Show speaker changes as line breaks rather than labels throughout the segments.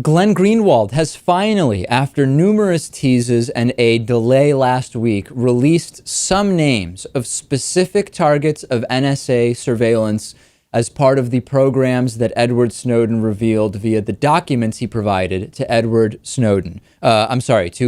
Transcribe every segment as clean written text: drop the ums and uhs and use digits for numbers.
Glenn Greenwald has finally, after numerous teases and a delay last week, released some names of specific targets of NSA surveillance as part of the programs that Edward Snowden revealed via the documents he provided to to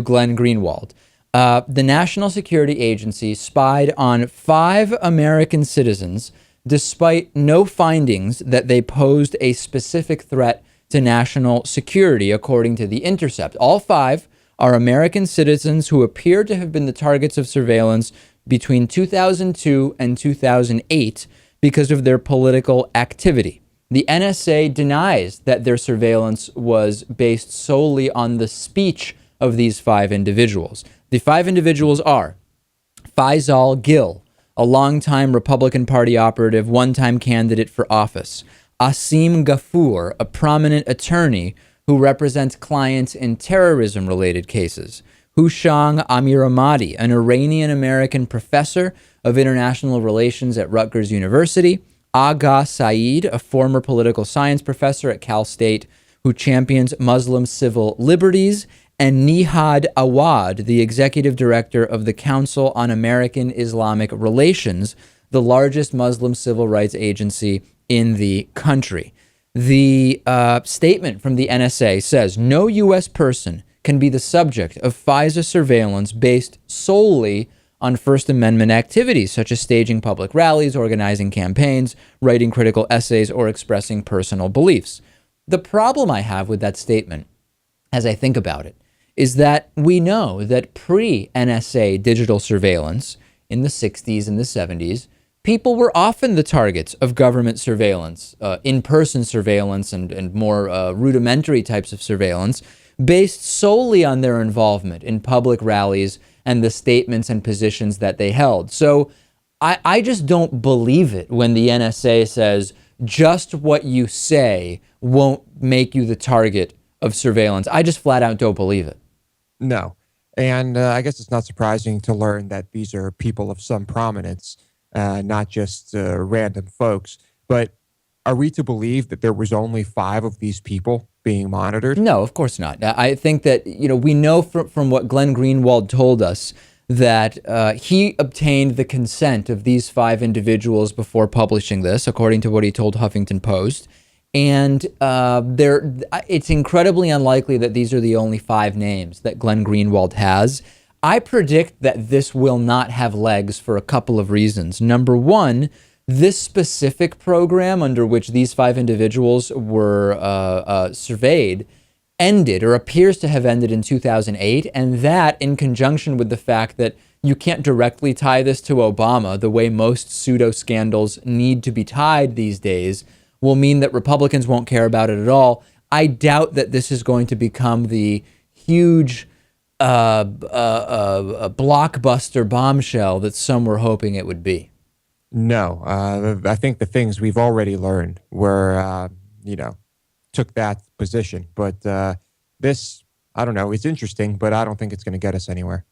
Glenn Greenwald. The National Security Agency spied on 5 American citizens despite no findings that they posed a specific threat to national security, according to The Intercept. All 5 are American citizens who appear to have been the targets of surveillance between 2002 and 2008 because of their political activity. The NSA denies that their surveillance was based solely on the speech of these 5 individuals. The 5 individuals are Faisal Gill, a longtime Republican Party operative, one-time candidate for office; Asim Ghafoor, a prominent attorney who represents clients in terrorism-related cases; Hushang Amiramadi, an Iranian-American professor of international relations at Rutgers University; Agha Saeed, a former political science professor at Cal State who champions Muslim civil liberties; and Nihad Awad, the executive director of the Council on American Islamic Relations, the largest Muslim civil rights agency in the country. The statement from the NSA says no U.S. person can be the subject of FISA surveillance based solely on First Amendment activities, such as staging public rallies, organizing campaigns, writing critical essays, or expressing personal beliefs. The problem I have with that statement, as I think about it, is that we know that pre-NSA digital surveillance in the 60s and the 70s, people were often the targets of government surveillance, in-person surveillance, and more rudimentary types of surveillance based solely on their involvement in public rallies and the statements and positions that they held. So I just don't believe it when the NSA says just what you say won't make you the target of surveillance. I just flat out don't believe it.
No. And I guess it's not surprising to learn that these are people of some prominence, not just random folks. But are we to believe that there was only 5 of these people being monitored?
No, of course not. I think that, we know from what Glenn Greenwald told us that he obtained the consent of these 5 individuals before publishing this, according to what he told Huffington Post. And it's incredibly unlikely that these are the only 5 names that Glenn Greenwald has. I predict that this will not have legs for a couple of reasons. Number one, this specific program under which these 5 individuals were surveyed ended, or appears to have ended, in 2008. And that, in conjunction with the fact that you can't directly tie this to Obama the way most pseudo scandals need to be tied these days, will mean that Republicans won't care about it at all. I doubt that this is going to become the huge blockbuster bombshell that some were hoping it would be.
No. I think the things we've already learned were, took that position. But this, I don't know, it's interesting, but I don't think it's going to get us anywhere.